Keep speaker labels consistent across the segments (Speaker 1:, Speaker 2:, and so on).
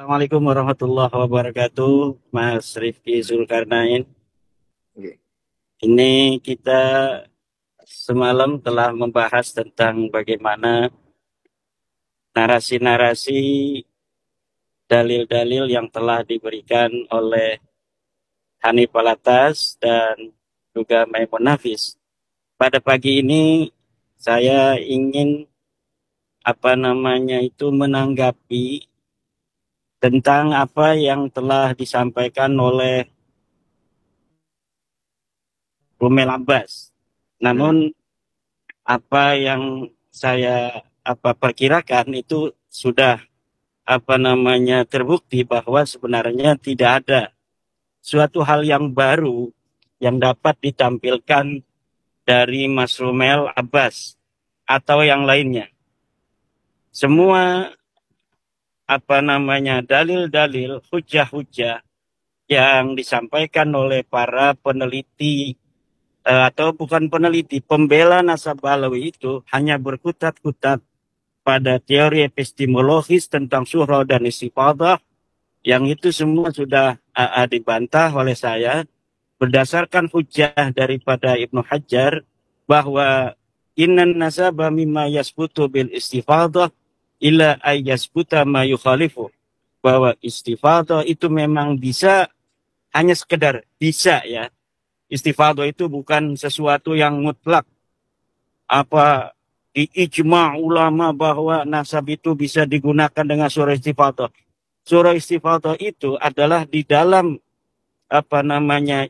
Speaker 1: Assalamualaikum warahmatullahi wabarakatuh, Mas Rifki Zulkarnain.
Speaker 2: Oke.
Speaker 1: Ini kita semalam telah membahas tentang bagaimana narasi-narasi, dalil-dalil yang telah diberikan oleh Hanif Alatas dan juga Maimun Nafis. Pada pagi ini saya ingin menanggapi tentang apa yang telah disampaikan oleh Rumel Abbas.
Speaker 2: Hmm.
Speaker 1: Namun apa yang saya perkirakan itu sudah terbukti bahwa sebenarnya tidak ada suatu hal yang baru yang dapat ditampilkan dari Mas Rumel Abbas atau yang lainnya. Semua dalil-dalil, hujah-hujah yang disampaikan oleh para peneliti atau bukan peneliti, pembela Nasabalawi itu hanya berkutat-kutat pada teori epistemologis tentang surah dan istifadah, yang itu semua sudah dibantah oleh saya berdasarkan hujah daripada Ibnu Hajar bahwa innan nasaba mimma yasbutu bil istifadah ila ay yasbuta ma yukhalifu, bahwa istifadah itu memang bisa, hanya sekedar bisa ya. Istifadah itu bukan sesuatu yang mutlak, apa di ijma ulama bahwa nasab itu bisa digunakan dengan surah istifadah. Surah istifadah itu adalah di dalam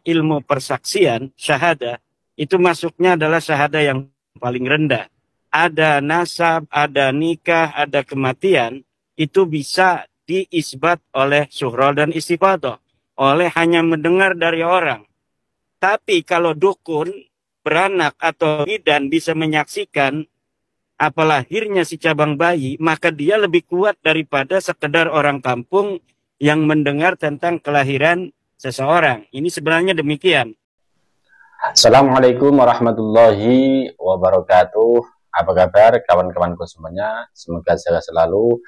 Speaker 1: ilmu persaksian syahada, itu masuknya adalah syahada yang paling rendah. Ada nasab, ada nikah, ada kematian, itu bisa diisbat oleh surah dan istifadah, oleh hanya mendengar dari orang. Tapi kalau dukun, beranak atau bidan bisa menyaksikan apa lahirnya si cabang bayi, maka dia lebih kuat daripada sekedar orang kampung yang mendengar tentang kelahiran seseorang. Ini sebenarnya demikian.
Speaker 2: Assalamualaikum warahmatullahi wabarakatuh. Apa kabar kawan-kawanku semuanya? Semoga sehat selalu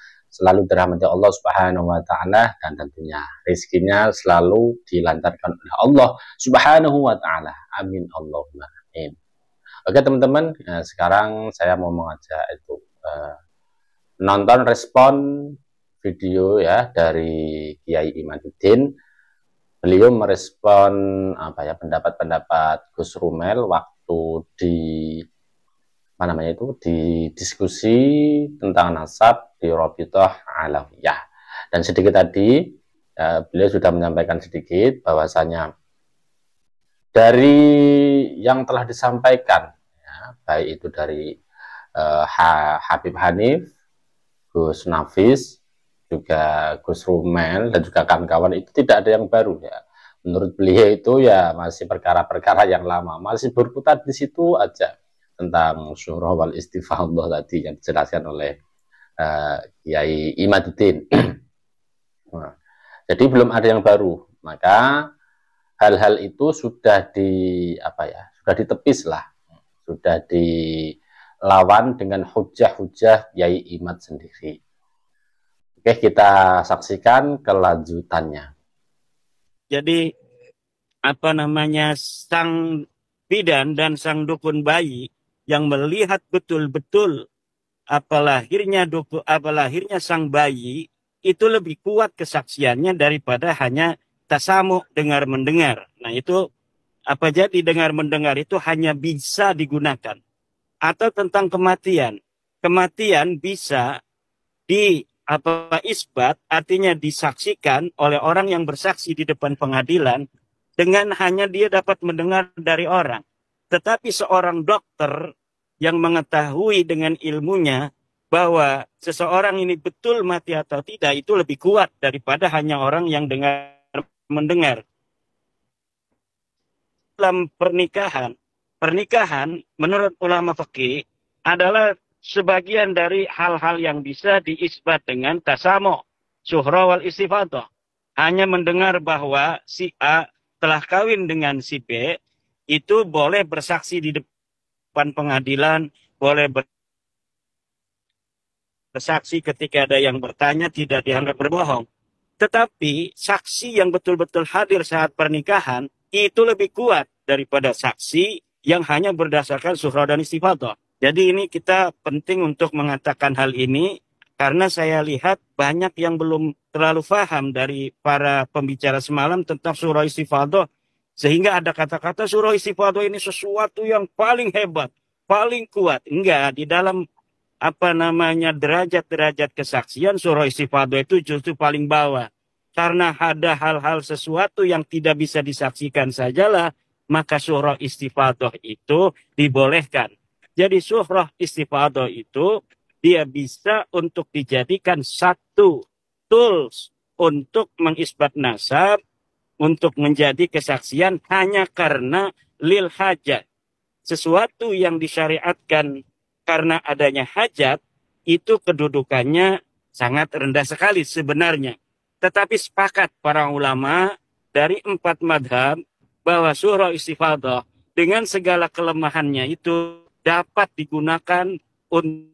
Speaker 2: dirahmati Allah Subhanahu wa taala, dan tentunya rezekinya selalu dilancarkan oleh Allah Subhanahu wa taala. Amin Allahumma amin. Oke teman-teman, sekarang saya mau mengajak itu nonton respon video ya dari Kiai Imaduddin. Beliau merespon pendapat-pendapat Gus Rumel waktu di di diskusi tentang nasab di Rabithah Alawiyah. Dan sedikit tadi beliau sudah menyampaikan sedikit bahwasanya dari yang telah disampaikan ya, baik itu dari Habib Hanif, Gus Nafis, juga Gus Rumel, dan juga kawan-kawan, itu tidak ada yang baru ya. Menurut beliau itu ya masih perkara-perkara yang lama, masih berputar di situ aja tentang surah wal istifadah tadi yang dijelaskan oleh Kiai Imaduddin. Nah, jadi belum ada yang baru, maka hal-hal itu sudah sudah ditepis lah, sudah dilawan dengan hujah-hujah Kiai Imad sendiri. Oke, kita saksikan kelanjutannya.
Speaker 1: Jadi sang bidan dan sang dukun bayi yang melihat betul-betul apa lahirnya sang bayi itu lebih kuat kesaksiannya daripada hanya tasamu, dengar mendengar. Nah itu jadi dengar mendengar itu hanya bisa digunakan. Atau tentang kematian, kematian bisa isbat, artinya disaksikan oleh orang yang bersaksi di depan pengadilan dengan hanya dia dapat mendengar dari orang. Tetapi seorang dokter yang mengetahui dengan ilmunya bahwa seseorang ini betul mati atau tidak, itu lebih kuat daripada hanya orang yang dengar mendengar. Dalam pernikahan menurut ulama fikih adalah sebagian dari hal-hal yang bisa diisbat dengan tasamo, suhra wal istifadah. Hanya mendengar bahwa si A telah kawin dengan si B, itu boleh bersaksi di depan pengadilan, boleh bersaksi ketika ada yang bertanya, tidak dianggap berbohong. Tetapi saksi yang betul-betul hadir saat pernikahan itu lebih kuat daripada saksi yang hanya berdasarkan surah dan istifadah. Jadi ini kita penting untuk mengatakan hal ini karena saya lihat banyak yang belum terlalu paham dari para pembicara semalam tentang surah istifadah. Sehingga ada kata-kata surah istifadah ini sesuatu yang paling hebat, paling kuat. Enggak, di dalam derajat-derajat kesaksian surah istifadah itu justru paling bawah. Karena ada hal-hal sesuatu yang tidak bisa disaksikan sajalah, maka surah istifadah itu dibolehkan. Jadi surah istifadah itu dia bisa untuk dijadikan satu tools untuk mengisbat nasab, untuk menjadi kesaksian hanya karena lil hajat. Sesuatu yang disyariatkan karena adanya hajat, itu kedudukannya sangat rendah sekali sebenarnya. Tetapi sepakat para ulama dari 4 madhab bahwa surah istifadah dengan segala kelemahannya itu dapat digunakan untuk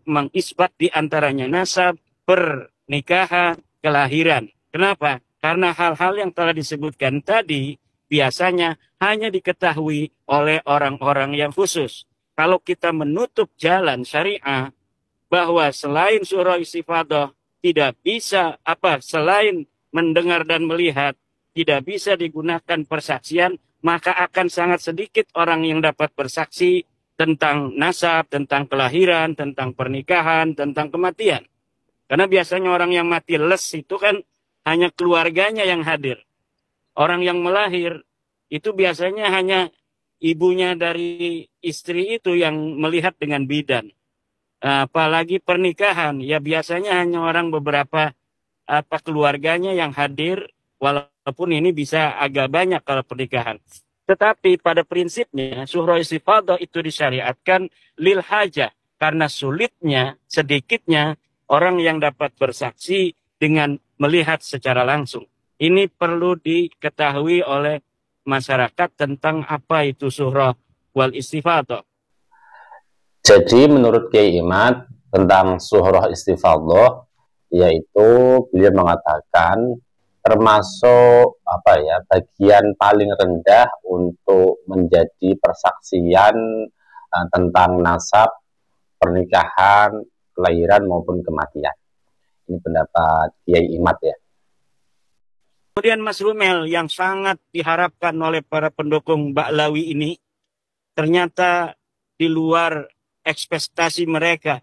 Speaker 1: mengisbat di antaranya nasab, pernikahan, kelahiran. Kenapa? Karena hal-hal yang telah disebutkan tadi biasanya hanya diketahui oleh orang-orang yang khusus. Kalau kita menutup jalan syariah bahwa selain surah istifadah tidak bisa selain mendengar dan melihat tidak bisa digunakan persaksian, maka akan sangat sedikit orang yang dapat bersaksi tentang nasab, tentang kelahiran, tentang pernikahan, tentang kematian. Karena biasanya orang yang mati les itu kan hanya keluarganya yang hadir. Orang yang melahir itu biasanya hanya ibunya dari istri itu yang melihat dengan bidan. Apalagi pernikahan, ya biasanya hanya orang beberapa keluarganya yang hadir, walaupun ini bisa agak banyak kalau pernikahan. Tetapi pada prinsipnya surah istifadah itu disyariatkan lil hajah, karena sulitnya, sedikitnya orang yang dapat bersaksi dengan melihat secara langsung. Ini perlu diketahui oleh masyarakat tentang apa itu surah wal istifadah.
Speaker 2: Jadi menurut Kiai Imad tentang surah istifadah, yaitu beliau mengatakan termasuk bagian paling rendah untuk menjadi persaksian tentang nasab, pernikahan, kelahiran maupun kematian. Ini pendapat Kiai Imad ya.
Speaker 1: Kemudian Mas Rumel yang sangat diharapkan oleh para pendukung Ba'lawi ini ternyata di luar ekspektasi mereka.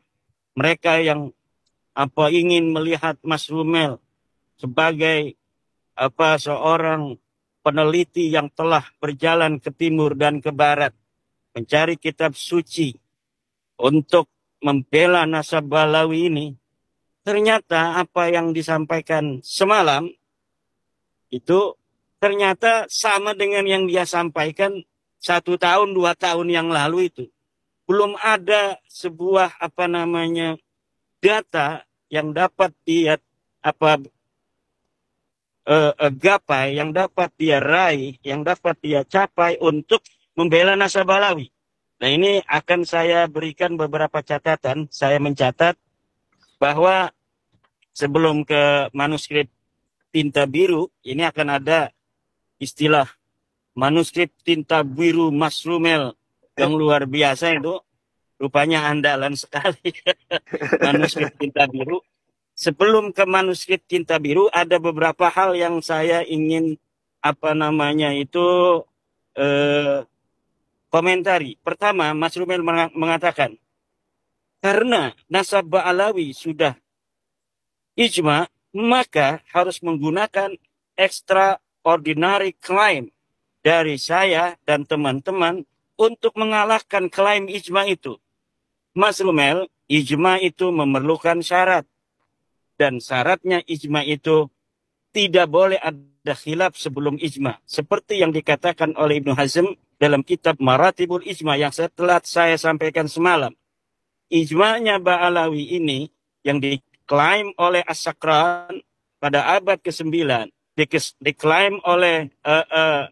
Speaker 1: Mereka yang ingin melihat Mas Rumel sebagai seorang peneliti yang telah berjalan ke timur dan ke barat mencari kitab suci untuk membela nasab Ba'lawi ini. Ternyata apa yang disampaikan semalam itu ternyata sama dengan yang dia sampaikan 1 tahun, 2 tahun yang lalu itu. Belum ada sebuah data yang dapat dia gapai, yang dapat dia raih, yang dapat dia capai untuk membela nasab Ba'lawi. Nah ini akan saya berikan beberapa catatan. Saya mencatat bahwa sebelum ke manuskrip tinta biru, ini akan ada istilah manuskrip tinta biru Mas Rumel yang luar biasa itu. Rupanya andalan sekali manuskrip tinta biru. Sebelum ke manuskrip tinta biru ada beberapa hal yang saya ingin komentari. Pertama, Mas Rumel mengatakan karena nasab Ba'lawi sudah ijma, maka harus menggunakan extraordinary claim dari saya dan teman-teman untuk mengalahkan klaim ijma itu. Mas Rumel, ijma itu memerlukan syarat. Dan syaratnya ijma itu tidak boleh ada khilaf sebelum ijma. Seperti yang dikatakan oleh Ibnu Hazm dalam kitab Maratibul Ijma yang setelah saya sampaikan semalam. Ijma'nya Ba'lawi ini yang diklaim oleh As-Sakran pada abad ke-9, diklaim oleh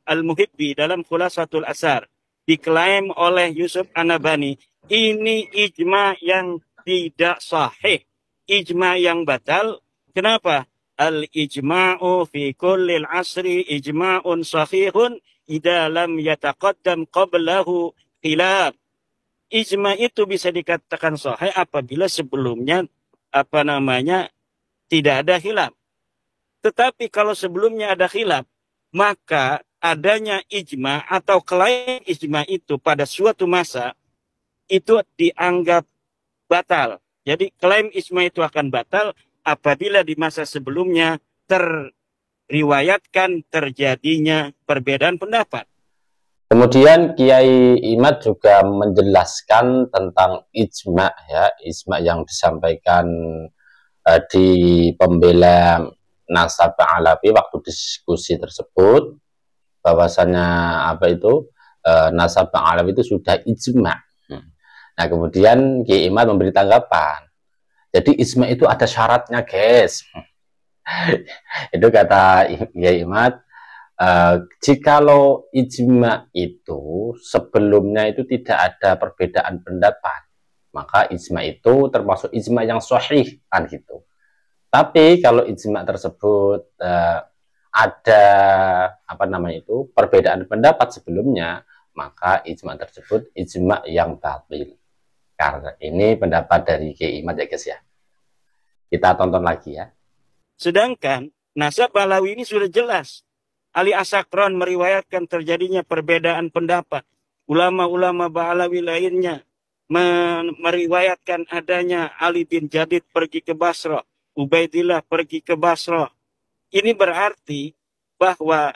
Speaker 1: Al-Muhibbi dalam Khulasatul Asar, diklaim oleh Yusuf An-Nabhani. Ini ijma yang tidak sahih, ijma yang batal. Kenapa? Al-ijma'u fi kullil asri ijma'un sahihun idza lam yataqaddam qablahu khilaf. Ijma itu bisa dikatakan sahih apabila sebelumnya tidak ada khilaf. Tetapi kalau sebelumnya ada khilaf, maka adanya ijma atau klaim ijma itu pada suatu masa itu dianggap batal. Jadi klaim ijma itu akan batal apabila di masa sebelumnya terriwayatkan terjadinya perbedaan pendapat.
Speaker 2: Kemudian Kiai Imad juga menjelaskan tentang ijma, ya, ijma yang disampaikan di pembela Nasab Alawi waktu diskusi tersebut, bahwasanya Nasab Alawi itu sudah ijma. Nah, kemudian Kiai Imad memberi tanggapan. Jadi ijma itu ada syaratnya, guys. Itu kata Kiai Imad. Jikalau ijma itu sebelumnya itu tidak ada perbedaan pendapat, maka ijma itu termasuk ijma yang sahih, kan gitu. Tapi kalau ijma tersebut ada perbedaan pendapat sebelumnya, maka ijma tersebut ijma yang batil. Karena ini pendapat dari Kiai Imad, ya guys, ya. Kita tonton lagi, ya.
Speaker 1: Sedangkan Nasab Alawi ini sudah jelas. Ali Asakron meriwayatkan terjadinya perbedaan pendapat. Ulama-ulama Ba'alawi lainnya meriwayatkan adanya Ali bin Jadid pergi ke Basra, Ubaidillah pergi ke Basra. Ini berarti bahwa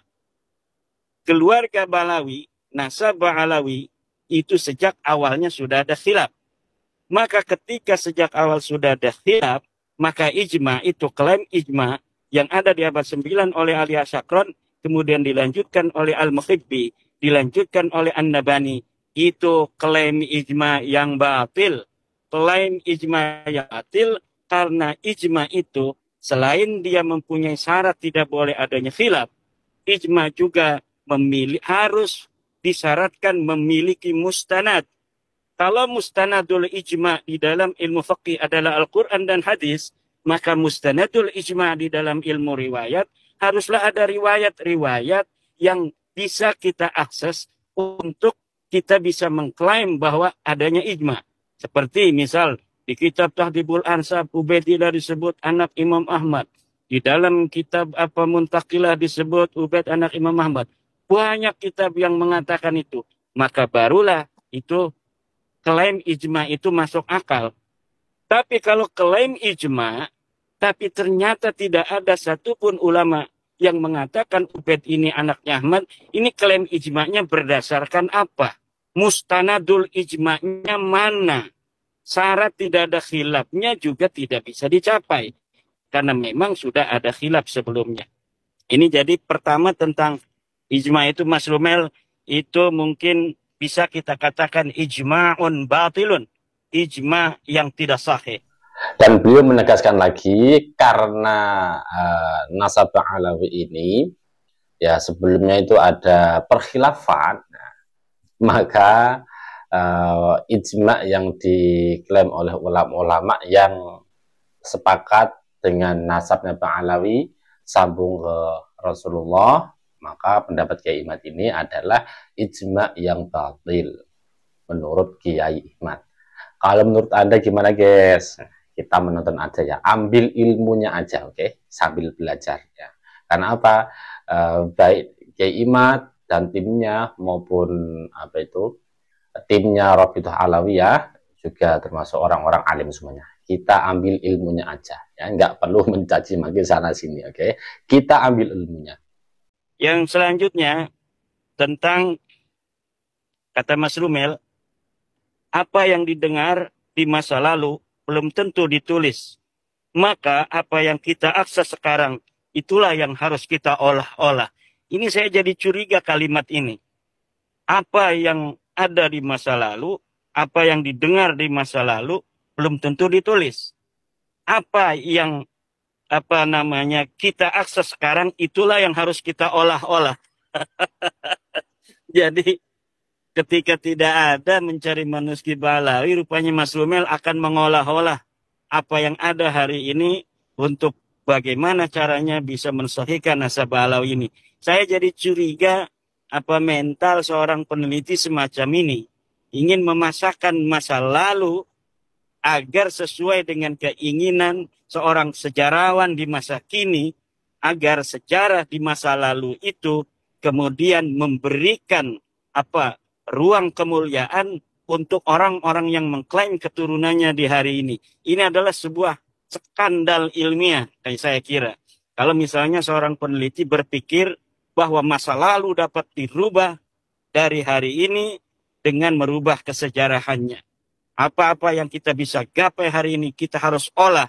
Speaker 1: keluarga Ba'alawi, Nasab Ba'alawi, itu sejak awalnya sudah ada khilaf. Maka ketika sejak awal sudah ada khilaf, maka ijma itu, klaim ijma yang ada di abad 9 oleh Ali Asakron, kemudian dilanjutkan oleh Al-Mukhibbi, dilanjutkan oleh An-Nabani, itu klaim ijma yang batil. Klaim ijma yang batil karena ijma itu selain dia mempunyai syarat tidak boleh adanya khilaf, ijma juga harus disyaratkan memiliki mustanad. Kalau mustanadul ijma di dalam ilmu fiqih adalah Al-Quran dan hadis, maka mustanadul ijma di dalam ilmu riwayat haruslah ada riwayat-riwayat yang bisa kita akses untuk kita bisa mengklaim bahwa adanya ijma. Seperti misal di kitab Tahdhibul Ansab, Ubaidillah disebut anak Imam Ahmad. Di dalam kitab Muntaqilah disebut Ubaid anak Imam Ahmad. Banyak kitab yang mengatakan itu. Maka barulah itu klaim ijma itu masuk akal. Tapi kalau klaim ijma, tapi ternyata tidak ada satupun ulama yang mengatakan Ubaid ini anaknya Ahmad, ini klaim ijma'nya berdasarkan apa? Mustanadul ijma'nya mana? Syarat tidak ada khilafnya juga tidak bisa dicapai. Karena memang sudah ada khilaf sebelumnya. Ini jadi pertama tentang ijma' itu, Mas Rumel, itu mungkin bisa kita katakan ijma'un batilun. Ijma' yang tidak sahih.
Speaker 2: Dan beliau menegaskan lagi karena Nasab Alawi ini ya sebelumnya itu ada perkhilafan, maka ijma yang diklaim oleh ulama-ulama yang sepakat dengan nasabnya Bang Alawi sambung ke Rasulullah, maka pendapat Kiai Imad ini adalah ijma yang batil menurut Kiai Imad. Kalau menurut Anda gimana, guys? Kita menonton aja ya, ambil ilmunya aja, oke? Sambil belajar ya. Karena apa? Baik Kiai Imad dan timnya maupun timnya Rabithah Alawiyah juga termasuk orang-orang alim semuanya. Kita ambil ilmunya aja ya, nggak perlu mencaci maki sana sini, oke? Kita ambil ilmunya.
Speaker 1: Yang selanjutnya tentang kata Mas Rumel, apa yang didengar di masa lalu belum tentu ditulis. Maka apa yang kita akses sekarang, itulah yang harus kita olah-olah. Ini saya jadi curiga kalimat ini. Apa yang ada di masa lalu, apa yang didengar di masa lalu, belum tentu ditulis. Apa yang kita akses sekarang, itulah yang harus kita olah-olah. Jadi ketika tidak ada mencari manuskrip Ba'alawi, rupanya Mas Rumel akan mengolah-olah apa yang ada hari ini untuk bagaimana caranya bisa mensahihkan nasabah alawi ini. Saya jadi curiga apa mental seorang peneliti semacam ini ingin memasakkan masa lalu agar sesuai dengan keinginan seorang sejarawan di masa kini, agar sejarah di masa lalu itu kemudian memberikan apa ruang kemuliaan untuk orang-orang yang mengklaim keturunannya di hari ini. Ini adalah sebuah skandal ilmiah, saya kira. Kalau misalnya seorang peneliti berpikir bahwa masa lalu dapat dirubah dari hari ini dengan merubah kesejarahannya. Apa-apa yang kita bisa gapai hari ini kita harus olah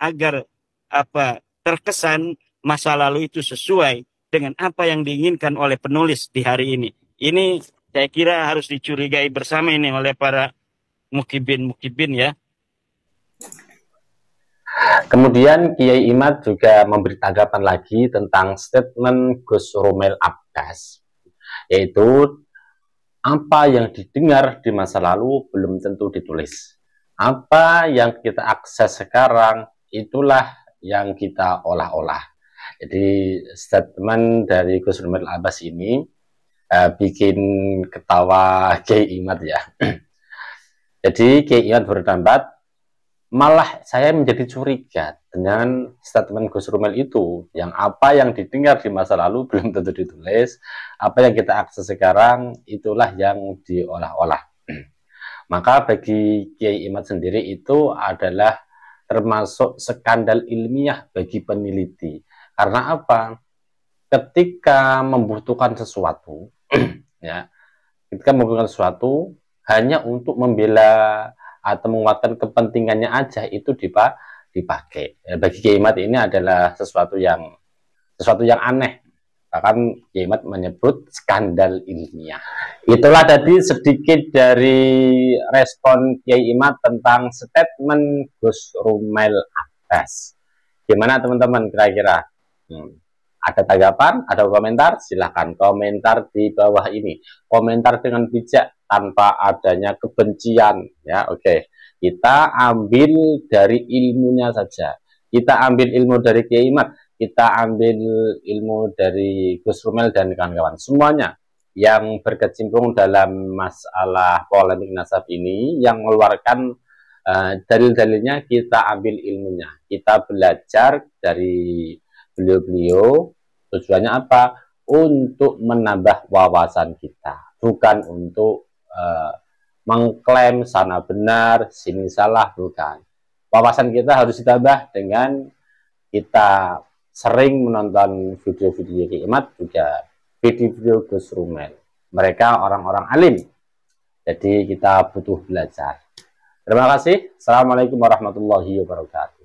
Speaker 1: agar apa terkesan masa lalu itu sesuai dengan apa yang diinginkan oleh penulis di hari ini. Ini saya kira harus dicurigai bersama ini oleh para mukibin ya.
Speaker 2: Kemudian Kiai Imad juga memberi tanggapan lagi tentang statement Gus Romel Abbas, yaitu apa yang didengar di masa lalu belum tentu ditulis. Apa yang kita akses sekarang, itulah yang kita olah-olah. Jadi statement dari Gus Romel Abbas ini bikin ketawa Kiai Imad ya. Jadi Kiai Imad berpendapat, malah saya menjadi curiga dengan statement Gus Romel itu, yang apa yang didengar di masa lalu belum tentu ditulis, apa yang kita akses sekarang itulah yang diolah-olah. Maka bagi Kiai Imad sendiri itu adalah termasuk skandal ilmiah bagi peneliti. Karena apa? Ketika membutuhkan sesuatu, ya, ketika membutuhkan sesuatu hanya untuk membela atau menguatkan kepentingannya aja itu dipakai. Ya, bagi Kiai Imad ini adalah sesuatu yang aneh. Bahkan Kiai Imad menyebut skandal ilmiah. Itulah tadi sedikit dari respon Kiai Imad tentang statement Gus Romel Abbas. Gimana teman-teman kira-kira? Ada tanggapan, ada komentar? Silahkan komentar di bawah ini. Komentar dengan bijak tanpa adanya kebencian. Ya, oke. Kita ambil dari ilmunya saja. Kita ambil ilmu dari Kiai Imad. Kita ambil ilmu dari Gus Romel dan kawan-kawan. Semuanya yang berkecimpung dalam masalah polemik nasab ini, yang mengeluarkan dalil-dalilnya, kita ambil ilmunya. Kita belajar dari beliau-beliau. Tujuannya apa? Untuk menambah wawasan kita. Bukan untuk mengklaim sana benar, sini salah, bukan. Wawasan kita harus ditambah dengan kita sering menonton video-video Kiai Imad, juga video-video Gus Romel. Mereka orang-orang alim, jadi kita butuh belajar. Terima kasih. Assalamualaikum warahmatullahi wabarakatuh.